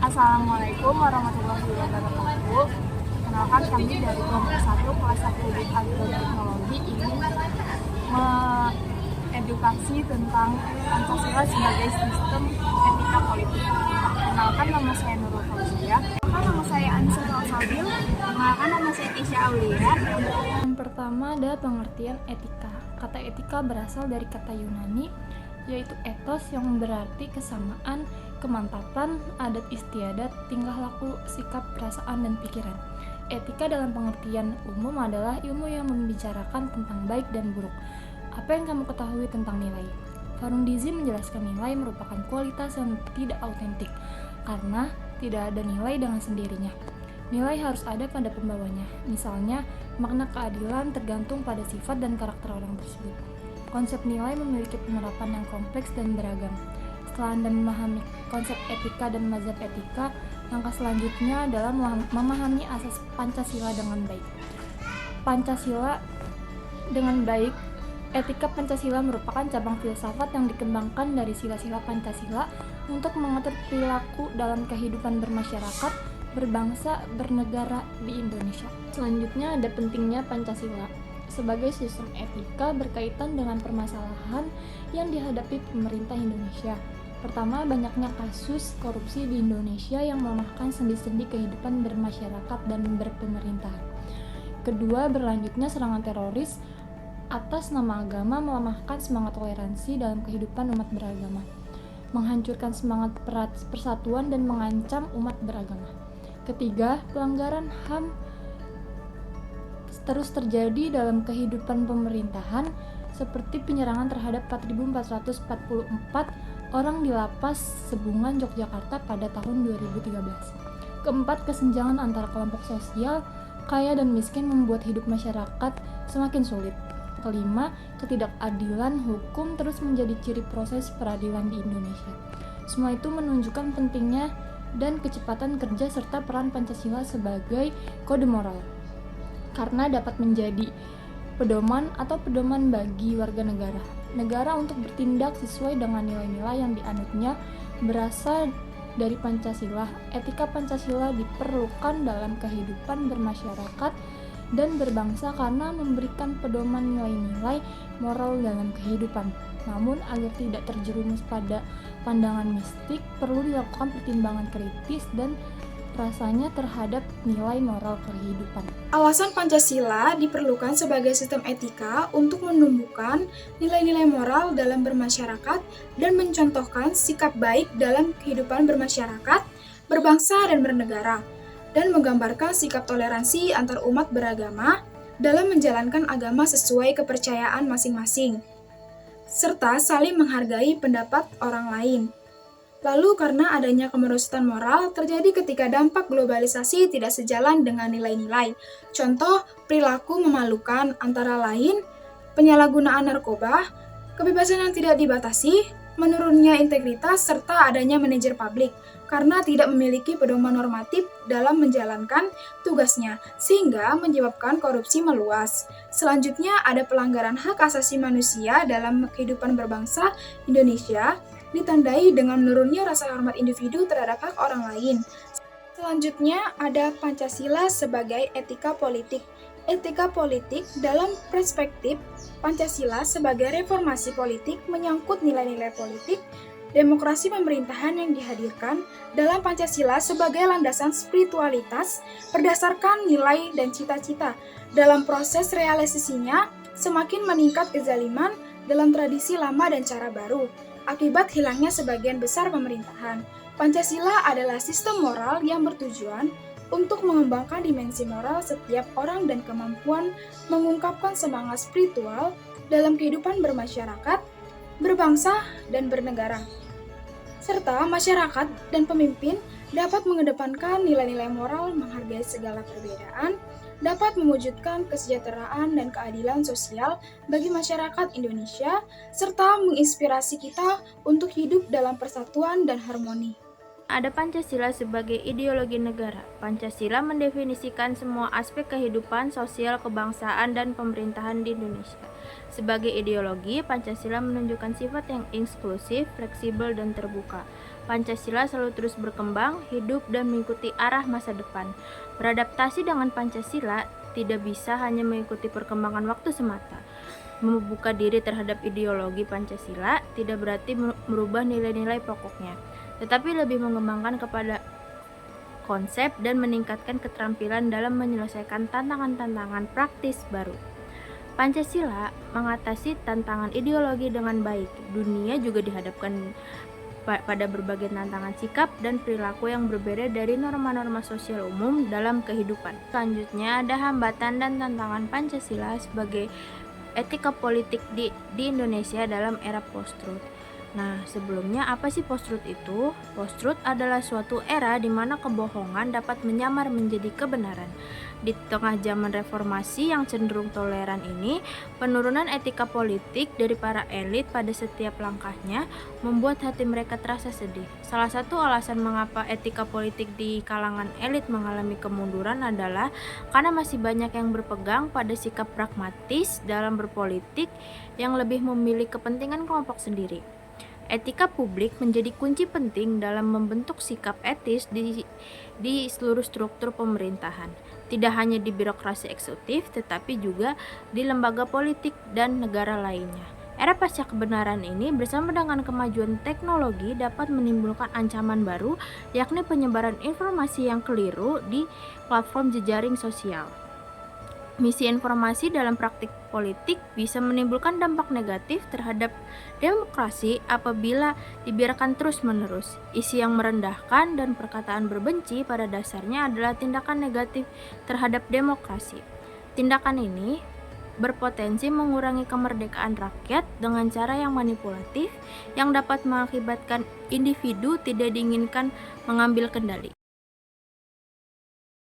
Assalamualaikum warahmatullahi wabarakatuh. Kenalkan kami dari kelompok 1 kelas 1 di Agroteknologi ingin mengedukasi tentang Pancasila sebagai sistem etika politik. Kenalkan nama saya Nurul Fauzia. Kenalkan nama saya Anissa Salsabil. Kenalkan nama saya Tisha Aulia. Yang pertama ada pengertian etika. Kata etika berasal dari kata Yunani, yaitu ethos yang berarti kesamaan, kemantapan, adat istiadat, tingkah laku, sikap, perasaan, dan pikiran. Etika dalam pengertian umum adalah ilmu yang membicarakan tentang baik dan buruk. Apa yang kamu ketahui tentang nilai? Farundizi menjelaskan nilai merupakan kualitas yang tidak autentik, karena tidak ada nilai dengan sendirinya. Nilai harus ada pada pembawanya. Misalnya, makna keadilan tergantung pada sifat dan karakter orang tersebut. Konsep nilai memiliki penerapan yang kompleks dan beragam. Setelah Anda memahami konsep etika dan mazhab etika, langkah selanjutnya adalah memahami asas Pancasila dengan baik. Pancasila dengan baik. Etika Pancasila merupakan cabang filsafat yang dikembangkan dari sila-sila Pancasila untuk mengatur perilaku dalam kehidupan bermasyarakat, berbangsa, bernegara di Indonesia. Selanjutnya ada pentingnya Pancasila sebagai sistem etika berkaitan dengan permasalahan yang dihadapi pemerintah Indonesia. Pertama, banyaknya kasus korupsi di Indonesia yang melemahkan sendi-sendi kehidupan bermasyarakat dan berpemerintahan. Kedua, berlanjutnya serangan teroris atas nama agama melemahkan semangat toleransi dalam kehidupan umat beragama, menghancurkan semangat persatuan dan mengancam umat beragama. Ketiga, pelanggaran HAM terus terjadi dalam kehidupan pemerintahan seperti penyerangan terhadap 4.444 orang di Lapas Sebungan, Yogyakarta pada tahun 2013. Keempat, kesenjangan antara kelompok sosial kaya dan miskin membuat hidup masyarakat semakin sulit. Kelima, ketidakadilan hukum terus menjadi ciri proses peradilan di Indonesia. Semua itu menunjukkan pentingnya dan kecepatan kerja serta peran Pancasila sebagai kode moral, karena dapat menjadi pedoman atau pedoman bagi warga negara. Negara untuk bertindak sesuai dengan nilai-nilai yang dianutnya berasal dari Pancasila. Etika Pancasila diperlukan dalam kehidupan bermasyarakat dan berbangsa karena memberikan pedoman nilai-nilai moral dalam kehidupan. Namun, agar tidak terjerumus pada pandangan mistik, perlu dilakukan pertimbangan kritis dan rasanya terhadap nilai moral kehidupan. Alasan Pancasila diperlukan sebagai sistem etika untuk menumbuhkan nilai-nilai moral dalam bermasyarakat dan mencontohkan sikap baik dalam kehidupan bermasyarakat, berbangsa, dan bernegara, dan menggambarkan sikap toleransi antar umat beragama dalam menjalankan agama sesuai kepercayaan masing-masing, serta saling menghargai pendapat orang lain. Lalu karena adanya kemerosotan moral terjadi ketika dampak globalisasi tidak sejalan dengan nilai-nilai. Contoh perilaku memalukan antara lain penyalahgunaan narkoba, kebebasan yang tidak dibatasi, menurunnya integritas, serta adanya manajer publik karena tidak memiliki pedoman normatif dalam menjalankan tugasnya, sehingga menyebabkan korupsi meluas. Selanjutnya ada pelanggaran hak asasi manusia dalam kehidupan berbangsa Indonesia, ditandai dengan menurunnya rasa hormat individu terhadap hak orang lain. Selanjutnya ada Pancasila sebagai etika politik. Etika politik dalam perspektif Pancasila sebagai reformasi politik menyangkut nilai-nilai politik, demokrasi pemerintahan yang dihadirkan dalam Pancasila sebagai landasan spiritualitas berdasarkan nilai dan cita-cita. Dalam proses realisasinya, semakin meningkat kezaliman dalam tradisi lama dan cara baru, akibat hilangnya sebagian besar pemerintahan. Pancasila adalah sistem moral yang bertujuan untuk mengembangkan dimensi moral setiap orang dan kemampuan mengungkapkan semangat spiritual dalam kehidupan bermasyarakat, berbangsa, dan bernegara. Serta masyarakat dan pemimpin dapat mengedepankan nilai-nilai moral, menghargai segala perbedaan, dapat mewujudkan kesejahteraan dan keadilan sosial bagi masyarakat Indonesia, serta menginspirasi kita untuk hidup dalam persatuan dan harmoni. Ada Pancasila sebagai ideologi negara. Pancasila mendefinisikan semua aspek kehidupan sosial, kebangsaan, dan pemerintahan di Indonesia. Sebagai ideologi, Pancasila menunjukkan sifat yang inklusif, fleksibel, dan terbuka. Pancasila selalu terus berkembang, hidup, dan mengikuti arah masa depan. Beradaptasi dengan Pancasila tidak bisa hanya mengikuti perkembangan waktu semata. Membuka diri terhadap ideologi Pancasila tidak berarti merubah nilai-nilai pokoknya, tetapi lebih mengembangkan kepada konsep dan meningkatkan keterampilan dalam menyelesaikan tantangan-tantangan praktis baru. Pancasila mengatasi tantangan ideologi dengan baik. Dunia juga dihadapkan pada berbagai tantangan sikap dan perilaku yang berbeda dari norma-norma sosial umum dalam kehidupan. Selanjutnya ada hambatan dan tantangan Pancasila sebagai etika politik di Indonesia dalam era post-truth. Nah, sebelumnya apa sih post-truth itu? Post-truth adalah suatu era di mana kebohongan dapat menyamar menjadi kebenaran. Di tengah zaman reformasi yang cenderung toleran ini, penurunan etika politik dari para elit pada setiap langkahnya membuat hati mereka terasa sedih. Salah satu alasan mengapa etika politik di kalangan elit mengalami kemunduran adalah karena masih banyak yang berpegang pada sikap pragmatis dalam berpolitik yang lebih memilih kepentingan kelompok sendiri. Etika publik menjadi kunci penting dalam membentuk sikap etis di seluruh struktur pemerintahan, tidak hanya di birokrasi eksekutif, tetapi juga di lembaga politik dan negara lainnya. Era pasca kebenaran ini bersama dengan kemajuan teknologi dapat menimbulkan ancaman baru, yakni penyebaran informasi yang keliru di platform jejaring sosial. Misi informasi dalam praktik politik bisa menimbulkan dampak negatif terhadap demokrasi apabila dibiarkan terus-menerus. Isi yang merendahkan dan perkataan berbenci pada dasarnya adalah tindakan negatif terhadap demokrasi. Tindakan ini berpotensi mengurangi kemerdekaan rakyat dengan cara yang manipulatif yang dapat mengakibatkan individu tidak diinginkan mengambil kendali.